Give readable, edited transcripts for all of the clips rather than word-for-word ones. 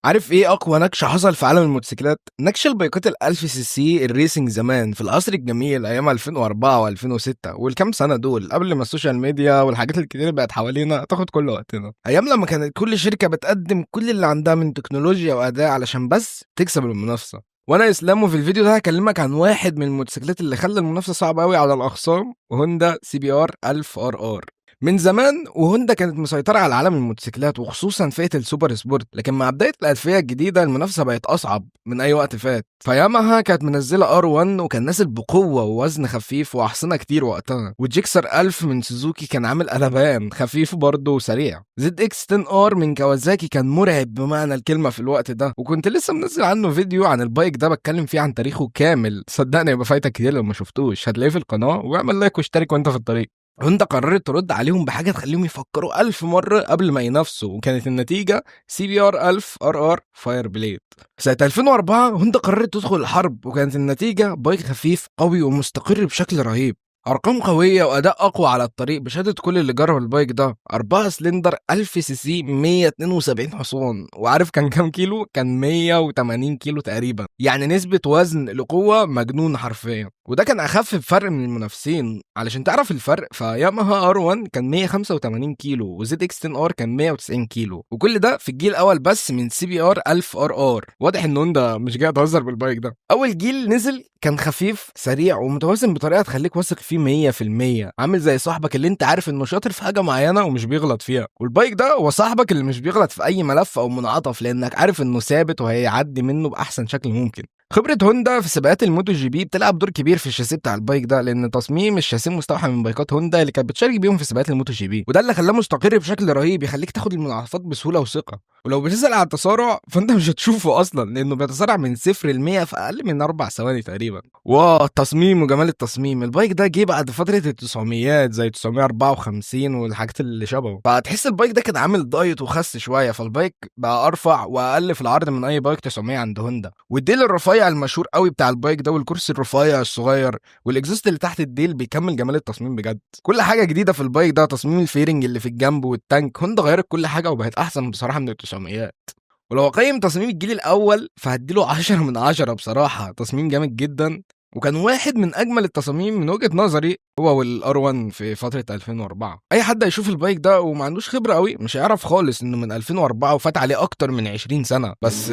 عارف ايه اقوى نكش حصل في عالم الموتوسيكلات؟ نكش البايكات ال1000 سي سي الريسنج زمان في العصر الجميل ايام 2004 و2006 والكام سنه دول قبل ما السوشيال ميديا والحاجات الكتير اللي بقت حوالينا تاخد كل وقتنا. ايام لما كانت كل شركه بتقدم كل اللي عندها من تكنولوجيا واداء علشان بس تكسب المنافسه. وانا اسلام، وفي الفيديو ده هكلمك عن واحد من الموتوسيكلات اللي خلى المنافسه صعبه قوي على الاخصام، وهوندا سي بي ار 1000 ار ار. من زمان وهوندا كانت مسيطرة على عالم الموتوسيكلات وخصوصا فئة السوبر سبورت، لكن مع بداية الألفية الجديدة المنافسة بقت أصعب من أي وقت فات. فياماها كانت منزلة R1 وكان نازل بقوة ووزن خفيف وأحصنة كتير وقتها، والجيكسر 1000 من سوزوكي كان عامل قلبان خفيف برضه وسريع. زد اكس 10 ار من كawasaki كان مرعب بمعنى الكلمة في الوقت ده، وكنت لسه منزل عنه فيديو عن البايك ده بتكلم فيه عن تاريخه كامل. صدقني يبقى فايتك كتير لو ما شفتوش، هتلاقيه في القناة، واعمل لايك واشترك وانت في الطريق. هوندا قررت ترد عليهم بحاجة تخليهم يفكروا 1000 مرة قبل ما ينافسوا، وكانت النتيجة سي بي ار 1000 ار ار فاير بليد. سنة 2004 هوندا قررت تدخل الحرب، وكانت النتيجة بايك خفيف قوي ومستقر بشكل رهيب، ارقام قويه واداء اقوى على الطريق بشهاده كل اللي جرب البايك ده. 4 سلندر 1000 سي سي 172 حصان، وعارف كان كام كيلو؟ كان 180 كيلو تقريبا، يعني نسبه وزن لقوه مجنون حرفيا. وده كان اخف بفرق من المنافسين. علشان تعرف الفرق، فياماها ار 1 كان 185 كيلو وزد اكس 10 ار كان 190 كيلو، وكل ده في الجيل الاول بس من سي بي ار 1000 ار ار. واضح ان هوندا مش جاي تهزر بالبايك ده. اول جيل نزل كان خفيف سريع ومتوازن بطريقه تخليك واثق فيه 100%، عامل زي صاحبك اللي انت عارف انه شاطر في حاجه معينه ومش بيغلط فيها. والبايك ده هو صاحبك اللي مش بيغلط في اي ملف او منعطف، لانك عارف انه ثابت وهيعدي منه باحسن شكل ممكن. خبرة هوندا في سباقات الموتو جي بي بتلعب دور كبير في الشاسيه بتاع البايك ده، لان تصميم الشاسيه مستوحى من بايكات هوندا اللي كانت بتشارك بيهم في سباقات الموتو جي بي، وده اللي خلاه مستقر بشكل رهيب يخليك تاخد المنعطفات بسهوله وثقه. ولو بتسال على التسارع فانت مش هتشوفه اصلا، لانه بيتسارع من 0 ل 100 في اقل من 4 ثواني تقريبا. واو، التصميم وجمال التصميم. البايك ده جه بعد فتره التسعميات زي 954 والحاجات اللي شبهه، فتحس البايك ده كان عامل دايت وخس شويه، فالبايك بقى ارفع واقل في العرض من اي بايك 900 عند هوندا. والديل الرفيع المشهور قوي بتاع البايك ده، والكرسي الرفيع الصغير، والاكزوست اللي تحت الديل بيكمل جمال التصميم بجد. كل حاجه جديده في البايك ده، تصميم الفيرنج اللي في الجنب والتانك، هوندا غيرت كل حاجه وبقت احسن بصراحه من التسعميات. ولو اقيم تصميم الجيل الاول فهديله 10 من 10 بصراحه، تصميم جامد جدا، وكان واحد من اجمل التصاميم من وجهه نظري هو والار 1 في فتره 2004. اي حد هيشوف البايك ده وما عندوش خبره قوي مش هيعرف خالص انه من 2004 وفات عليه اكتر من 20 سنه، بس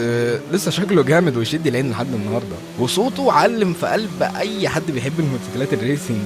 لسه شكله جامد ويشد العين لحد النهارده، وصوته علم في قلب اي حد بيحب الموتوسيكلات الريسنج.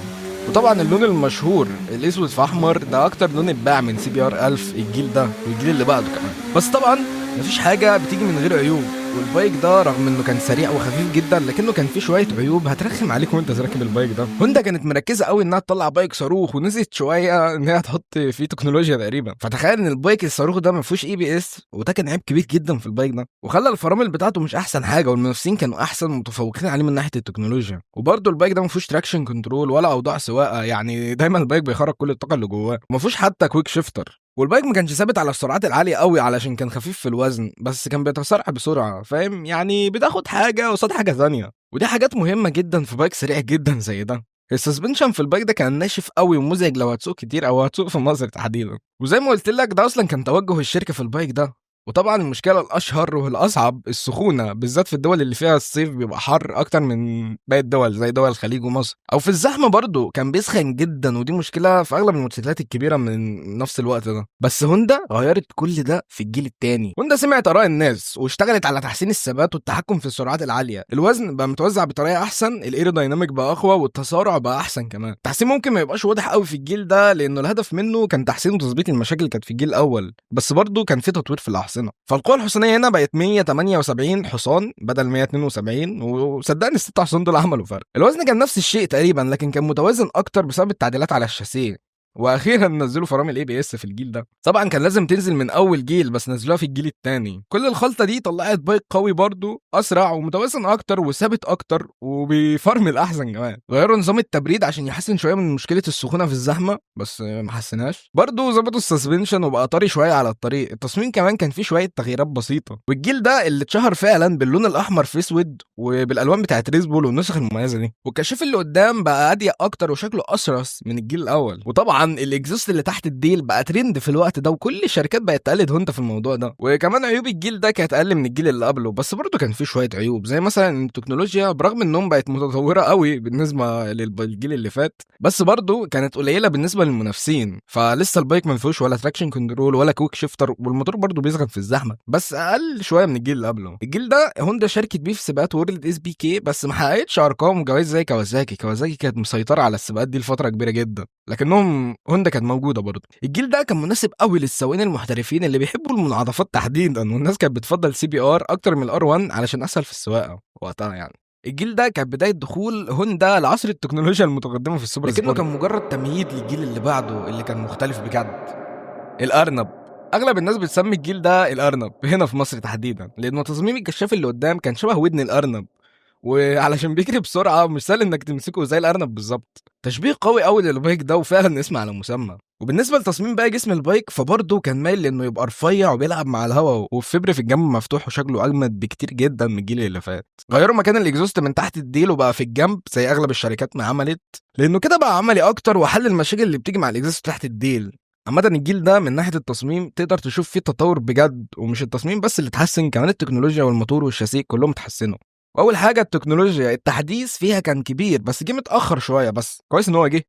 وطبعا اللون المشهور الاسود في احمر ده اكتر لون اتباع من سي بي ار 1000 الجيل ده والجيل اللي بعده كمان. بس طبعا مفيش حاجه بتيجي من غير عيوب، والبايك ده رغم انه كان سريع وخفيف جدا لكنه كان فيه شويه عيوب هترخم عليك وانت راكب البايك ده. هوندا كانت مركزه قوي انها تطلع بايك صاروخ، ونسيت شويه انها تحط فيه تكنولوجيا تقريبا. فتخيل ان البايك الصاروخ ده ما فيهوش اي بي اس، وده كان عيب كبير جدا في البايك ده، وخلى الفرامل بتاعته مش احسن حاجه، والمنافسين كانوا احسن متفوقين عليه من ناحيه التكنولوجيا. وبرده البايك ده ما فيهوش تراكشن كنترول ولا اوضاع سواقه، يعني دايما البايك بيخرج كل الطاقه اللي جواه، وما فيهوش حتى كويك شيفتر. والبايك ما كانش ثابت على السرعات العاليه قوي علشان كان خفيف في الوزن، بس كان بيتسارع بسرعه، فاهم؟ يعني بتاخد حاجه قصاد حاجه ثانيه، ودي حاجات مهمه جدا في بايك سريع جدا زي ده. السسبنشن في البايك ده كان ناشف قوي ومزعج لو هتسوق كتير او هتسوق في مصر تحديدا، وزي ما قلت لك ده اصلا كان توجه الشركه في البايك ده. وطبعا المشكله الاشهر والاصعب السخونه، بالذات في الدول اللي فيها الصيف بيبقى حر اكتر من باقي الدول زي دول الخليج ومصر، او في الزحمه برضه كان بيسخن جدا، ودي مشكله في اغلب الموتوسيكلات الكبيره من نفس الوقت ده. بس هوندا غيرت كل ده في الجيل الثاني. هوندا سمعت اراء الناس واشتغلت على تحسين الثبات والتحكم في السرعات العاليه، الوزن بقى متوزع بطريقه احسن، الايرودايناميك بقى اقوى، والتسارع بقى احسن كمان. التحسين ممكن ما يبقاش واضح قوي في الجيل ده لانه الهدف منه كان تحسين وتظبيط المشاكل اللي كانت في الجيل الاول، بس برضه كان في تطوير في الاحصنه. فالقوة الحصانية هنا بقت 178 حصان بدل 172، وصدقني الست حصان دول عملوا فرق. الوزن كان نفس الشيء تقريبا لكن كان متوازن اكتر بسبب التعديلات على الشاسيه. واخيرا نزلوا فرامل اي بي اس في الجيل ده، طبعا كان لازم تنزل من اول جيل بس نزلوها في الجيل الثاني. كل الخلطه دي طلعت بايك قوي برضو، اسرع ومتوازن اكتر وثابت اكتر وبيفرمل احسن كمان. غيروا نظام التبريد عشان يحسن شويه من مشكله السخونه في الزحمه، بس ما حسناش. برضو ظبطوا السسبنشن وبقى طري شويه على الطريق. التصميم كمان كان فيه شويه تغييرات بسيطه. والجيل ده اللي اتشهر فعلا باللون الاحمر في اسود وبالالوان بتاعت ريزبول والنسخ المميزه دي. والكشاف اللي قدام بقى اضيق اكتر وشكله اشرس من الجيل الاول. وطبعا طبعا الاكزوست اللي تحت الديل بقى ترند في الوقت ده، وكل الشركات بقت تقلد هوندا في الموضوع ده. وكمان عيوب الجيل ده كانت اقل من الجيل اللي قبله، بس برضه كان فيه شويه عيوب، زي مثلا ان التكنولوجيا برغم انهم بقت متطوره قوي بالنسبه للجيل اللي فات، بس برضه كانت قليله بالنسبه للمنافسين. فلسه البايك ما فيهوش ولا تراكشن كنترول ولا كويك شيفتر، والموتور برضه بيسخن في الزحمه، بس اقل شويه من الجيل اللي قبله. الجيل ده هوندا شاركت بيه في سباقات وورلد اس بي كي، بس ما حققتش ارقام وجوائز زي كawasaki كانت مسيطره على السباقات دي لفتره كبيره جدا، لكنهم هوندا كانت موجوده برضه. الجيل ده كان مناسب قوي للسواقين المحترفين اللي بيحبوا المنعطفات تحديدا، والناس كانت بتفضل سي بي ار اكتر من الار 1 علشان اسهل في السواقه وقتها يعني. الجيل ده كان بدايه دخول هوندا لعصر التكنولوجيا المتقدمه في السوبر سبورت، لكنه كان مجرد تمهيد للجيل اللي بعده اللي كان مختلف بجد. الارنب، اغلب الناس بتسمي الجيل ده الارنب هنا في مصر تحديدا، لان تصميم الكشاف اللي قدام كان شبه ودن الارنب، وعلشان بيجري بسرعه مش سهل انك تمسكه زي الارنب بالظبط. تشبيه قوي قوي للبايك ده، وفعلا اسم على مسمى. وبالنسبه لتصميم بقى جسم البايك، فبرضه كان مايل لانه يبقى رفيع وبيلعب مع الهواء، والفبر في الجنب مفتوح، وشكله اجمد بكتير جدا من الجيل اللي فات. غيروا مكان الاكزوست من تحت الديل وبقى في الجنب زي اغلب الشركات ما عملت، لانه كده بقى عملي اكتر وحل المشاكل اللي بتيجي مع الاكزوست تحت الديل. عامة الجيل ده من ناحية التصميم تقدر تشوف فيه تطور بجد، ومش التصميم بس اللي اتحسن، كمان التكنولوجيا والموتور والشاسيه كلهم اتحسنوا. واول حاجه التكنولوجيا، التحديث فيها كان كبير بس جه متاخر شويه، بس كويس ان هو جه.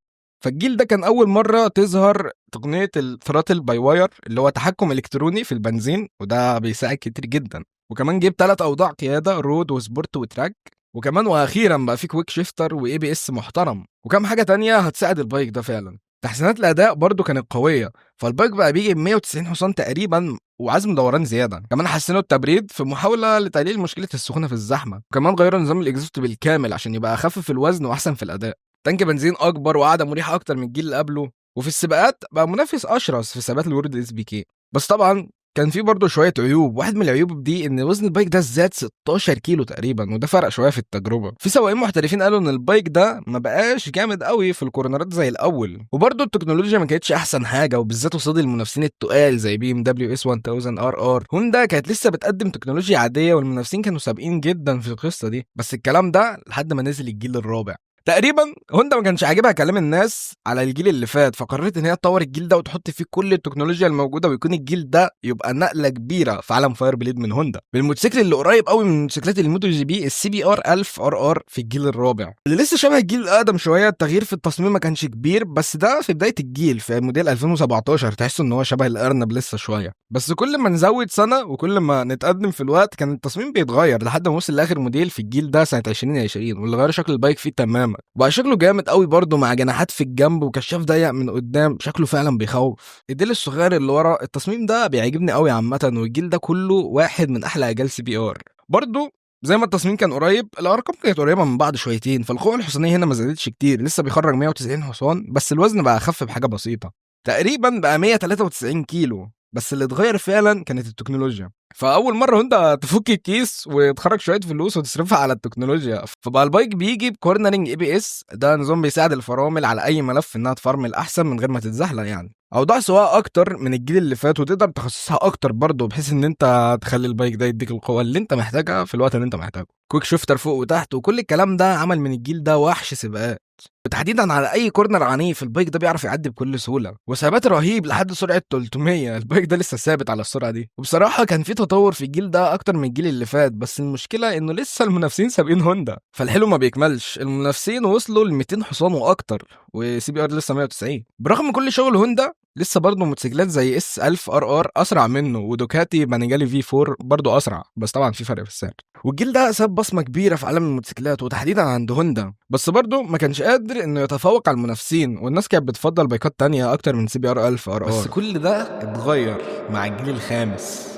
فالجيل ده كان اول مره تظهر تقنيه الثراتل باي واير، اللي هو تحكم الكتروني في البنزين، وده بيساعد كتير جدا. وكمان جيب 3 اوضاع قياده، رود وسبورت وتراك، وكمان واخيرا بقى في كويك شيفتر واي بي اس محترم، وكم حاجه تانية هتساعد البايك ده فعلا. تحسينات الاداء برضو كانت قويه، فالبايك بقى بيجي ب 190 حصان تقريبا، وعزم دوران زياده. كمان حسنوا التبريد في محاوله لتقليل مشكله السخونه في الزحمه، وكمان غيروا نظام الاكزوست بالكامل عشان يبقى اخف في الوزن واحسن في الاداء. تانك بنزين اكبر وقعده مريحه اكتر من الجيل اللي قبله، وفي السباقات بقى منافس اشرس في سباقات الورد اس بي كي. بس طبعا كان في برضه شويه عيوب. واحد من العيوب دي ان وزن البايك ده زاد 16 كيلو تقريبا، وده فرق شويه في التجربه. في سواقين محترفين قالوا ان البايك ده ما بقاش جامد قوي في الكورنرات زي الاول، وبرضه التكنولوجيا ما كانتش احسن حاجه، وبالذات قصاد المنافسين التقال زي بي ام دبليو اس 1000 ار ار. هوندا كانت لسه بتقدم تكنولوجيا عاديه، والمنافسين كانوا سابقين جدا في القصه دي، بس الكلام ده لحد ما نزل الجيل الرابع. تقريبا هوندا ما كانش عاجبها كلام الناس على الجيل اللي فات، فقررت ان هي تطور الجيل ده وتحط فيه كل التكنولوجيا الموجوده، ويكون الجيل ده يبقى نقله كبيره في عالم فاير بليد من هوندا، بالموتوسيكل اللي قريب قوي من موتوسيكلات الموتو جي بي، السي بي ار 1000 ار ار في الجيل الرابع، اللي لسه شبه الجيل الاقدم شويه. التغيير في التصميم ما كانش كبير، بس ده في بدايه الجيل في موديل 2017 تحس ان هو شبه الارنب لسه شويه. بس كل ما نزود سنه وكل ما نتقدم في الوقت كان التصميم بيتغير لحد ما وصل لاخر موديل في الجيل ده سنه 2020، واللي غير شكل البايك فيه تماما. وبقى شكله جامد قوي برضه، مع جناحات في الجنب وكشاف ضيق من قدام، شكله فعلا بيخوف. الديل الصغير اللي ورا التصميم ده بيعجبني قوي عامه، والجيل ده كله واحد من احلى اجيال سي بي ار. برضه زي ما التصميم كان قريب، الارقام كانت قريبه من بعض شويتين، فالقوه الحصانيه هنا ما زادتش كتير، لسه بيخرج 190 حصان، بس الوزن بقى اخف بحاجه بسيطه، تقريبا بقى 193 كيلو. بس اللي اتغير فعلا كانت التكنولوجيا. فاول مره انت تفك الكيس وتخرج شويه فلوس وتصرفها على التكنولوجيا، فبقى البايك بيجي بكورنرنج اي بي اس، ده نظام بيساعد الفرامل على اي ملف انها تفرمل احسن من غير ما تتزحلق يعني. اوضاع سواقه اكتر من الجيل اللي فات، وتقدر تخصصها اكتر برضه، بحيث ان انت تخلي البايك ده يديك القوه اللي انت محتاجها في الوقت اللي انت محتاجه. كويك شيفتر فوق وتحت وكل الكلام ده عمل من الجيل ده وحش سباقات، وتحديدا على اي كورنر عنيف البايك ده بيعرف يعدي بكل سهوله، وثبات رهيب لحد سرعه 300. البايك ده لسه ثابت على السرعه دي. وبصراحه كان في تطور في الجيل ده اكتر من الجيل اللي فات، بس المشكله انه لسه المنافسين سابقين هوندا، فالحلو ما بيكملش. المنافسين وصلوا ل 200 حصان واكتر، وسي بي ار لسه 190. برغم كل شغل هوندا لسه برضه موتوسيكلات زي اس 1000 ار ار اسرع منه، ودوكاتي بانيجالي في 4 برضه اسرع، بس طبعا في فرق في السعر. والجيل ده ساب بصمه كبيره في عالم الموتوسيكلات وتحديدا عند هوندا، بس برضه ما كانش قادر انه يتفوق على المنافسين، والناس كانت بتفضل بايكات تانية اكتر من سي بي ار 1000 ار ار. بس كل ده اتغير مع الجيل الخامس.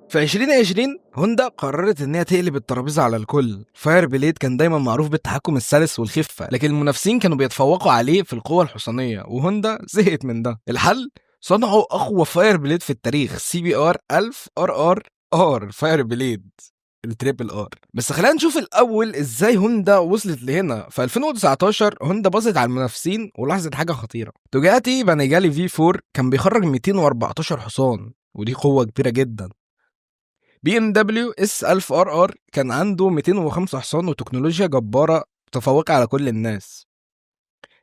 في 2020 هوندا قررت ان هي تقلب الترابيزه على الكل. فاير بليد كان دايما معروف بالتحكم السلس والخفه، لكن المنافسين كانوا بيتفوقوا عليه في القوه الحصانيه، وهوندا زهقت من ده. الحل صنعوا اقوى فاير بليد في التاريخ، سي بي ار 1000 ار ار ار فاير بليد التريبل ار. بس خلينا نشوف الاول ازاي هوندا وصلت لهنا. في 2019 هوندا باظت على المنافسين ولاحظت حاجه خطيره. توجاتي بانيجالي في 4 كان بيخرج 214 حصان، ودي قوه كبيره جدا. بي ام دبليو اس 1000 ار ار كان عنده 205 حصان وتكنولوجيا جباره متفوقه على كل الناس.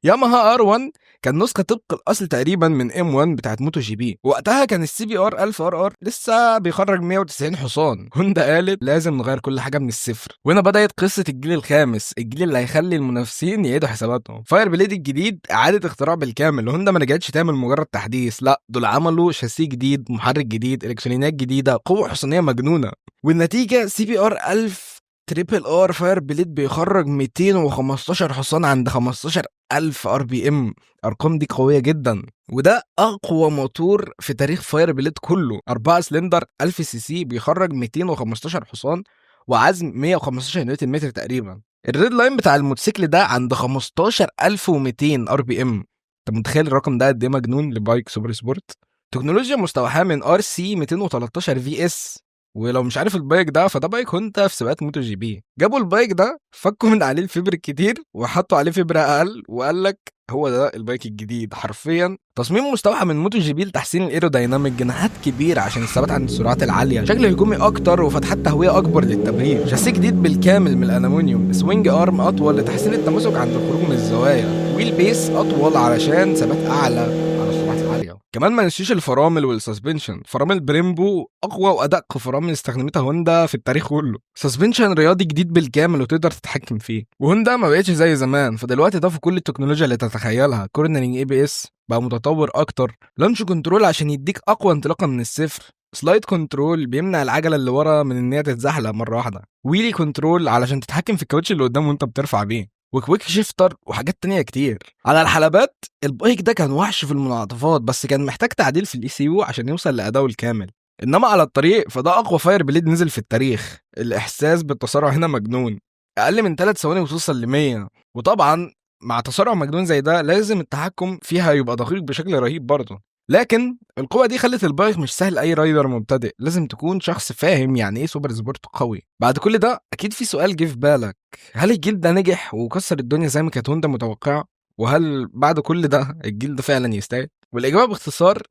ياماها ار1 كان نسخه طبق الاصل تقريبا من ام1 بتاعت موتو جي بي، وقتها كان السي بي ار 1000 ار ار لسه بيخرج 190 حصان. هوندا قالت لازم نغير كل حاجه من الصفر، وهنا بدات قصه الجيل الخامس، الجيل اللي هيخلي المنافسين يعيدوا حساباتهم. فاير بليد الجديد اعاده اختراع بالكامل، هوندا ما رجعتش تعمل مجرد تحديث، لا دول عملوا شاسيه جديد، محرك جديد، الكترونيات جديده، قوه حصانيه مجنونه. والنتيجه سي بي ار 1000 تريبل ار فاير بليد بيخرج 215 حصان عند 15000 ار بي ام. ارقام دي قويه جدا، وده اقوى موتور في تاريخ فاير بليد كله. 4 سلندر 1000 سي سي بيخرج 215 حصان وعزم 115 نيوتن متر تقريبا. الريد لاين بتاع الموتوسيكل ده عند 15200 ار بي ام. انت متخيل الرقم ده قد ايه مجنون لبايك سوبر سبورت؟ تكنولوجيا مستوحاه من ار سي 213 في اس. ولو مش عارف البايك ده، فده بايك هوندا في سباقات موتو جي بي. جابوا البايك ده، فكوا من عليه الفبر الكتير وحطوا عليه فبرة اقل، وقال لك هو ده البايك الجديد. حرفيا تصميم مستوحى من موتو جي بي لتحسين الايرودايناميك، جناحات كبيره عشان الثبات عند السرعات العاليه، شكل هجومي اكتر وفتحات تهويه اكبر للتبريد، شاسيه جديد بالكامل من الالومنيوم، سوينج ارم اطول لتحسين التماسك عند الخروج من الزوايا، ويل بيس اطول علشان ثبات اعلى على السرعات العاليه. كمان ما ننسيش الفرامل والسسبنشن، فرامل بريمبو اقوى وادق فرامل استخدمتها هوندا في التاريخ كله، سسبنشن رياضي جديد بالكامل وتقدر تتحكم فيه. وهوندا ما بقتش زي زمان، فدلوقتي ضافوا كل التكنولوجيا اللي تتخيلها، كورنرنج اي بي اس بقى متطور اكتر، لانش كنترول عشان يديك اقوى انطلاقه من الصفر، سلايد كنترول بيمنع العجله اللي ورا من ان هي تتزحلق مره واحده، ويلي كنترول علشان تتحكم في الكاوتش اللي قدام وانت بترفع بيه، وكويك شيفتر وحاجات تانية كتير. على الحلبات البايك ده كان وحش في المنعطفات، بس كان محتاج تعديل في الاي سي يو عشان يوصل لادائه الكامل. انما على الطريق فده اقوى فاير بليد نزل في التاريخ. الاحساس بالتسارع هنا مجنون، اقل من 3 ثواني وتوصل ل 100. وطبعا مع تسارع مجنون زي ده لازم التحكم فيها يبقى دقيق بشكل رهيب برضه. لكن القوة دي خلت البايك مش سهل اي رايدر مبتدئ، لازم تكون شخص فاهم يعني ايه سوبر سبورت قوي. بعد كل ده اكيد في سؤال جه في بالك، هل الجيل ده نجح وكسر الدنيا زي ما كانت هوندا متوقعة؟ وهل بعد كل ده الجيل ده فعلا يستاهل؟ والاجابة باختصار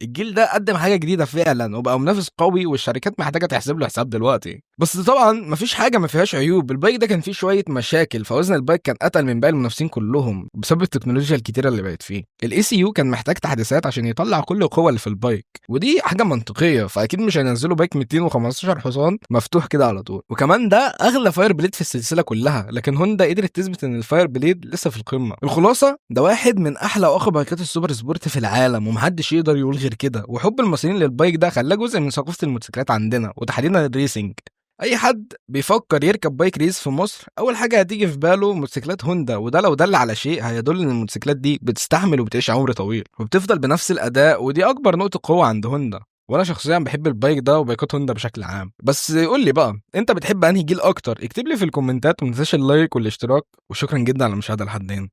الجيل ده قدم حاجه جديده فعلا وبقى منافس قوي، والشركات محتاجه تحسب له حساب دلوقتي. بس طبعا مفيش حاجه ما فيهاش عيوب، البايك ده كان فيه شويه مشاكل، فوزن البايك كان اتقل من باقي المنافسين كلهم بسبب التكنولوجيا الكتيره اللي بقت فيه. الاي سي يو كان محتاج تحديثات عشان يطلع كل القوه اللي في البايك، ودي حاجه منطقيه، فاكيد مش هينزلوا بايك 215 حصان مفتوح كده على طول. وكمان ده اغلى فاير بليد في السلسله كلها، لكن هوندا قدرت تثبت ان الفاير بليد لسه في القمه. الخلاصه ده واحد من احلى واقوى بايكات السوبر سبورت في العالم، ومحدش يقدر يقول غير كده. وحب المصريين للبايك ده خلاه جزء من ثقافه الموتوسيكلات عندنا، وتحديدا الريسنج. اي حد بيفكر يركب بايك ريس في مصر، اول حاجه هتيجي في باله موتوسيكلات هوندا، وده لو دل على شيء هيدل ان الموتوسيكلات دي بتستحمل وبتعيش عمر طويل وبتفضل بنفس الاداء، ودي اكبر نقطه قوه عند هوندا. وانا شخصيا بحب البايك ده وبايكات هوندا بشكل عام. بس قول لي بقى، انت بتحب انهي جيل اكتر؟ اكتب لي في الكومنتات، وما تنساش اللايك والاشتراك، وشكرا جدا على المشاهده لحد هنا.